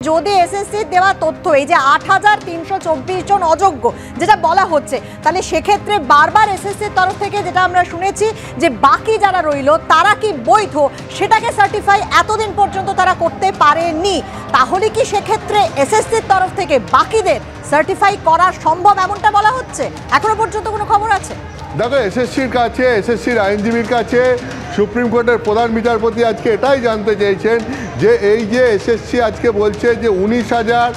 যদি এসএসসির দেওয়া তথ্য এই যে ৮৩২৪ জন অযোগ্য যেটা বলা হচ্ছে, তাহলে সেক্ষেত্রে বারবার এসএসসির তরফ থেকে যেটা আমরা শুনেছি যে বাকি যারা রইল তারা কি বৈধ সেটাকে সার্টিফাই এতদিন পর্যন্ত তারা করতে পারেনি। তাহলে কি সেক্ষেত্রে এসএসসির তরফ থেকে বাকিদের সার্টিফাই করা সম্ভব এমনটা বলা হচ্ছে? এখনো পর্যন্ত কোনো খবর আছে? দেখো, এসএসসির কাছে, এসএসসির আইনজীবীর কাছে সুপ্রিম কোর্টের প্রধান বিচারপতি আজকে এটাই জানতে চেয়েছেন যে এই যে এসএসসি আজকে বলছে যে ১৯,০০০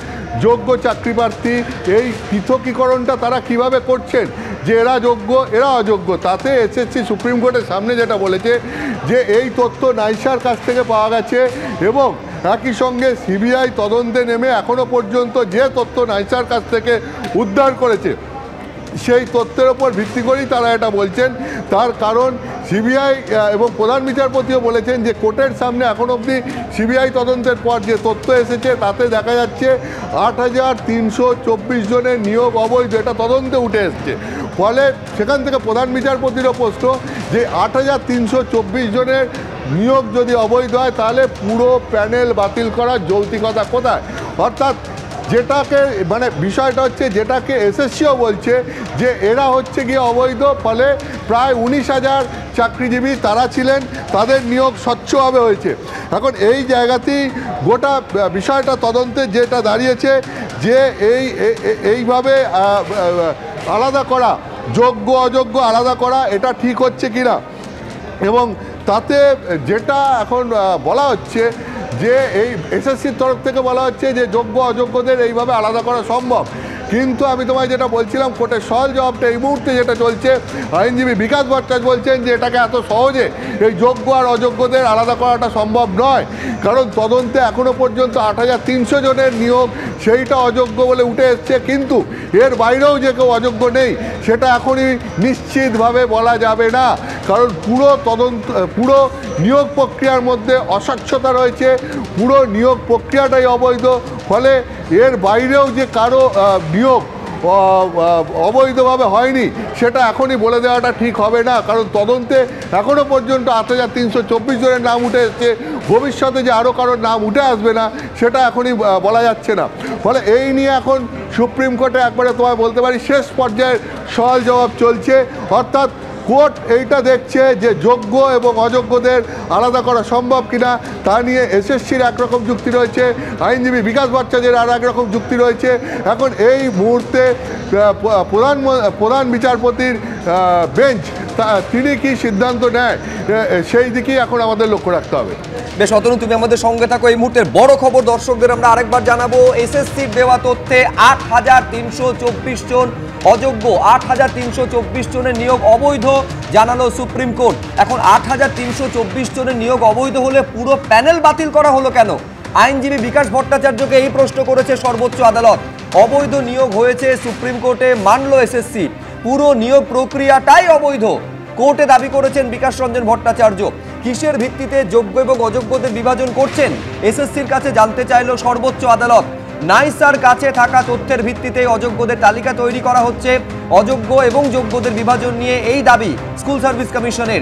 যোগ্য চাকরি প্রার্থী, এই পৃথকীকরণটা তারা কিভাবে করছেন, যে এরা যোগ্য এরা অযোগ্য। তাতে এসএসসি সুপ্রিম কোর্টের সামনে যেটা বলেছে যে এই তথ্য নাইসার কাছ থেকে পাওয়া গেছে এবং একই সঙ্গে সিবিআই তদন্তে নেমে এখনও পর্যন্ত যে তথ্য নাইসার কাছ থেকে উদ্ধার করেছে সেই তথ্যের ওপর ভিত্তি করেই তারা এটা বলছেন। তার কারণ সিবিআই এবং প্রধান বিচারপতিও বলেছেন যে কোর্টের সামনে এখন অবধি সিবিআই তদন্তের পর যে তথ্য এসেছে তাতে দেখা যাচ্ছে ৮৩২৪ জনের নিয়োগ অবৈধ, এটা তদন্তে উঠে এসছে। ফলে সেখান থেকে প্রধান বিচারপতিরও প্রশ্ন যে ৮৩২৪ জনের নিয়োগ যদি অবৈধ হয় তাহলে পুরো প্যানেল বাতিল করার যৌক্তিকতা কোথায়? অর্থাৎ যেটাকে মানে বিষয়টা হচ্ছে যেটাকে এসএসসিও বলছে যে এরা হচ্ছে গিয়ে অবৈধ, ফলে প্রায় ১৯,০০০ চাকরিজীবী তারা ছিলেন, তাদের নিয়োগ স্বচ্ছভাবে হয়েছে। এখন এই জায়গাতেই গোটা বিষয়টা তদন্তে যেটা দাঁড়িয়েছে যে এইভাবে আলাদা করা, যোগ্য অযোগ্য আলাদা করা, এটা ঠিক হচ্ছে কিনা। এবং তাতে যেটা এখন বলা হচ্ছে যে এই এসএসসির তরফ থেকে বলা হচ্ছে যে যোগ্য অযোগ্যদের এইভাবে আলাদা করা সম্ভব, কিন্তু আমি তোমায় যেটা বলছিলাম কোর্টের সহজ জবাবটা এই মুহূর্তে যেটা চলছে, আইনজীবী বিকাশ ভট্টাচার্য বলছেন যে এটাকে এত সহজে এই যোগ্য আর অযোগ্যদের আলাদা করাটা সম্ভব নয়, কারণ তদন্তে এখনও পর্যন্ত ৮৩০০ জনের নিয়োগ সেইটা অযোগ্য বলে উঠে এসছে, কিন্তু এর বাইরেও যে কেউ অযোগ্য নেই সেটা এখনই নিশ্চিতভাবে বলা যাবে না, কারণ পুরো নিয়োগ প্রক্রিয়ার মধ্যে অস্বচ্ছতা রয়েছে, পুরো নিয়োগ প্রক্রিয়াটাই অবৈধ। ফলে এর বাইরেও যে কারো নিয়োগ অবৈধভাবে হয়নি সেটা এখনই বলে দেওয়াটা ঠিক হবে না, কারণ তদন্তে এখনও পর্যন্ত ৮৩২৪ জনের নাম উঠে এসছে, ভবিষ্যতে যে আরও কারোর নাম উঠে আসবে না সেটা এখনই বলা যাচ্ছে না। ফলে এই নিয়ে এখন সুপ্রিম কোর্টে একবারে তোমায় বলতে পারি শেষ পর্যায়ের সওয়াল জবাব চলছে, অর্থাৎ কোর্ট এইটা দেখছে যে যোগ্য এবং অযোগ্যদের আলাদা করা সম্ভব কিনা, তা নিয়ে এসএসসির একরকম যুক্তি রয়েছে, আইনজীবী বিকাশ ভট্টাচার্যের আর একরকম যুক্তি রয়েছে। এখন এই মুহূর্তে প্রধান বিচারপতির বেঞ্চ তিনি কি সিদ্ধান্ত নেয় সেই দিকেই এখন আমাদের লক্ষ্য রাখতে হবে। বেশ অতনু, তুমি আমাদের সঙ্গে থাকো। এই মুহূর্তের বড় খবর দর্শকদের আমরা আরেকবার জানাবো। এসএসসির দেওয়া তথ্যে ৮৩২৪ জন অযোগ্য, ৮৩২৪ জনের নিয়োগ অবৈধ জানালো সুপ্রিম কোর্ট। এখন ৮৩২৪ জনের নিয়োগ অবৈধ হলে পুরো প্যানেল বাতিল করা হলো কেন? আইনজীবী বিকাশ ভট্টাচার্যকে এই প্রশ্ন করেছে সর্বোচ্চ আদালত। অবৈধ নিয়োগ হয়েছে সুপ্রিম কোর্টে মানল এসএসসি, পুরো নিয়োগ প্রক্রিয়াটাই অবৈধ কোর্টে দাবি করেছেন বিকাশ রঞ্জন ভট্টাচার্য। কিসের ভিত্তিতে যোগ্য এবং অযোগ্যদের বিভাজন করছেন এসএসসির কাছে জানতে চাইল সর্বোচ্চ আদালত। নাইসার কাছে থাকা তথ্যের ভিত্তিতে অযোগ্যদের তালিকা তৈরি করা হচ্ছে, অযোগ্য এবং যোগ্যদের বিভাজন নিয়ে এই দাবি স্কুল সার্ভিস কমিশনের।